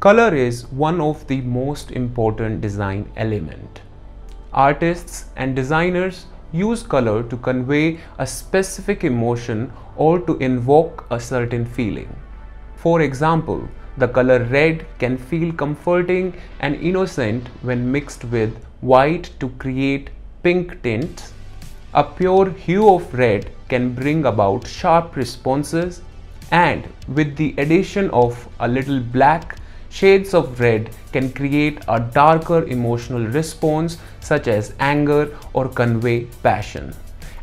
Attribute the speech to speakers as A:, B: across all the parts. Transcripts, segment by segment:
A: Color is one of the most important design elements. Artists and designers use color to convey a specific emotion or to invoke a certain feeling. For example, the color red can feel comforting and innocent when mixed with white to create pink tints. A pure hue of red can bring about sharp responses, and with the addition of a little black, shades of red can create a darker emotional response such as anger or convey passion.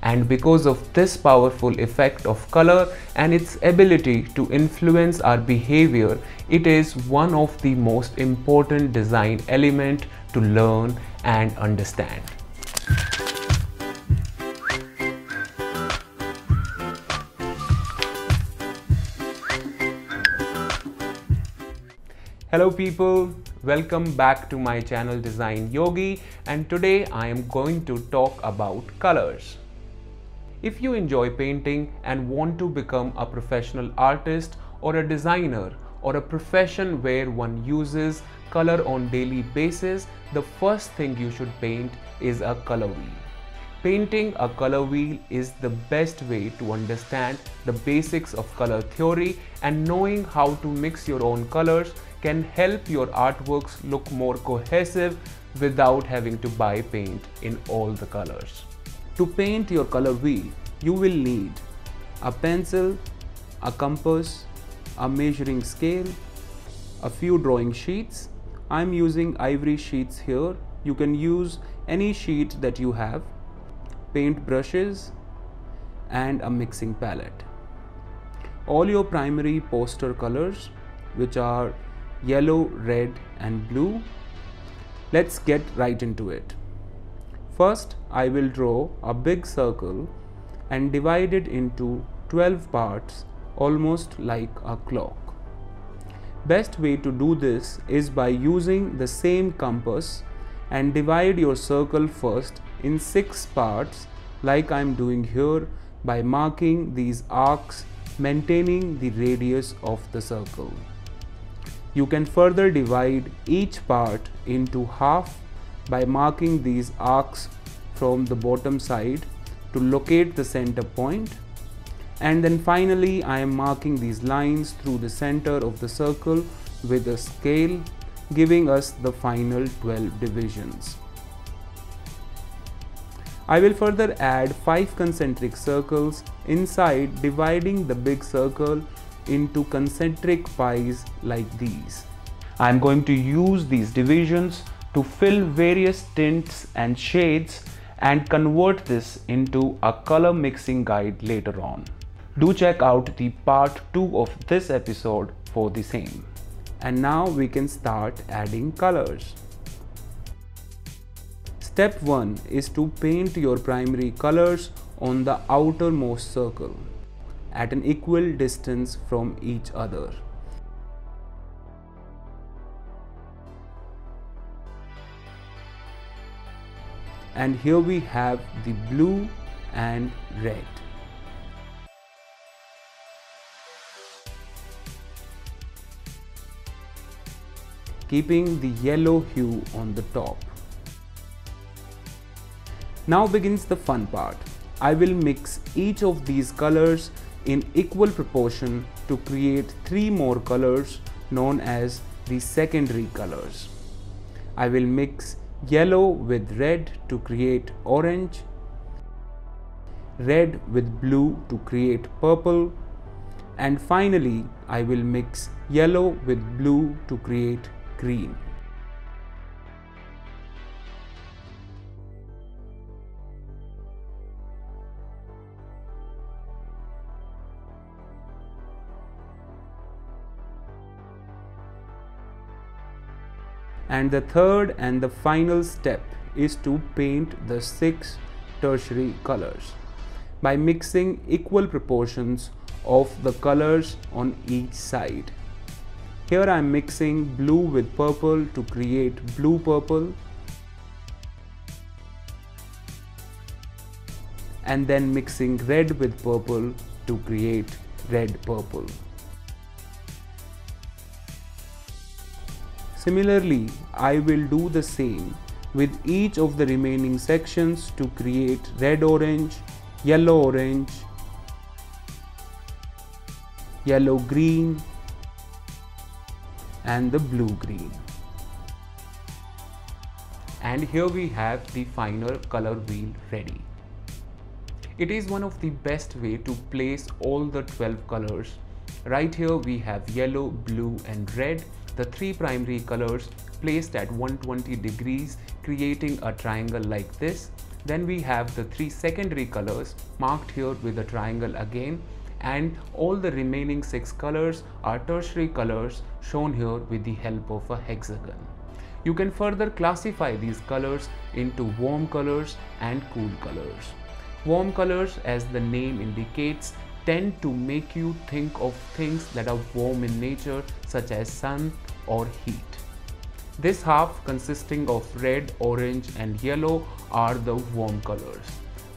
A: And because of this powerful effect of color and its ability to influence our behavior, it is one of the most important design elements to learn and understand. Hello people, welcome back to my channel Design Yogi, and today I am going to talk about colors. If you enjoy painting and want to become a professional artist or a designer or a profession where one uses color on daily basis, the first thing you should paint is a color wheel. Painting a color wheel is the best way to understand the basics of color theory, and knowing how to mix your own colors can help your artworks look more cohesive without having to buy paint in all the colors. To paint your color wheel, you will need a pencil, a compass, a measuring scale, a few drawing sheets. I'm using ivory sheets here. You can use any sheet that you have, paint brushes, and a mixing palette. All your primary poster colors, which are yellow, red, and blue. Let's get right into it. First, I will draw a big circle and divide it into 12 parts, almost like a clock. Best way to do this is by using the same compass and divide your circle first in 6 parts, like I'm doing here, by marking these arcs, maintaining the radius of the circle. You can further divide each part into half by marking these arcs from the bottom side to locate the center point. And then finally, I am marking these lines through the center of the circle with a scale, giving us the final 12 divisions. I will further add 5 concentric circles inside, dividing the big circle into concentric pies like these. I am going to use these divisions to fill various tints and shades and convert this into a color mixing guide later on. Do check out the part 2 of this episode for the same. And now we can start adding colors. Step 1 is to paint your primary colors on the outermost circle at an equal distance from each other. And here we have the blue and red. Keeping the yellow hue on the top. Now begins the fun part. I will mix each of these colors in equal proportion to create 3 more colors known as the secondary colors. I will mix yellow with red to create orange, red with blue to create purple, and finally I will mix yellow with blue to create green. And the third and the final step is to paint the 6 tertiary colors by mixing equal proportions of the colors on each side. Here I am mixing blue with purple to create blue purple, and then mixing red with purple to create red purple. Similarly, I will do the same with each of the remaining sections to create red-orange, yellow-orange, yellow-green and the blue-green. And here we have the final color wheel ready. It is one of the best way to place all the 12 colors. Right here we have yellow, blue and red, the three primary colors placed at 120 degrees, creating a triangle like this. Then we have the three secondary colors marked here with a triangle again, and all the remaining 6 colors are tertiary colors shown here with the help of a hexagon. You can further classify these colors into warm colors and cool colors. Warm colors, as the name indicates, tend to make you think of things that are warm in nature, such as sun or heat. This half, consisting of red, orange and yellow, are the warm colors.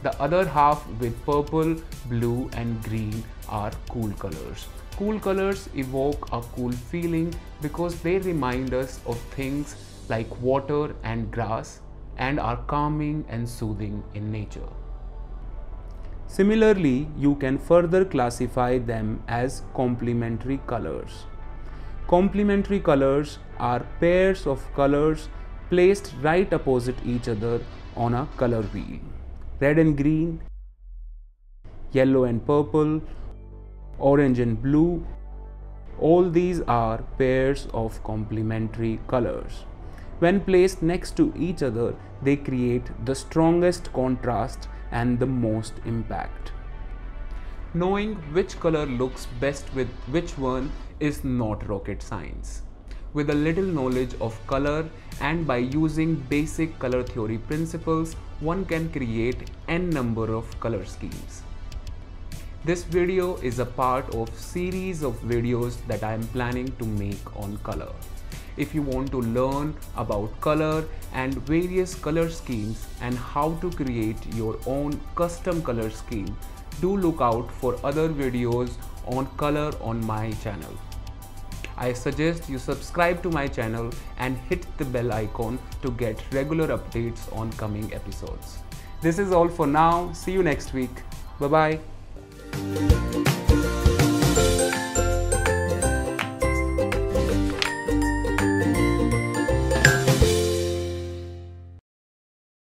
A: The other half with purple, blue and green are cool colors. Cool colors evoke a cool feeling because they remind us of things like water and grass and are calming and soothing in nature. Similarly, you can further classify them as complementary colors. Complementary colors are pairs of colors placed right opposite each other on a color wheel. Red and green, yellow and purple, orange and blue, all these are pairs of complementary colors. When placed next to each other, they create the strongest contrast and the most impact. Knowing which color looks best with which one is not rocket science. With a little knowledge of color and by using basic color theory principles, one can create n number of color schemes. This video is a part of series of videos that I am planning to make on color. If you want to learn about color and various color schemes and how to create your own custom color scheme, do look out for other videos on color on my channel. I suggest you subscribe to my channel and hit the bell icon to get regular updates on coming episodes. This is all for now. See you next week. Bye bye.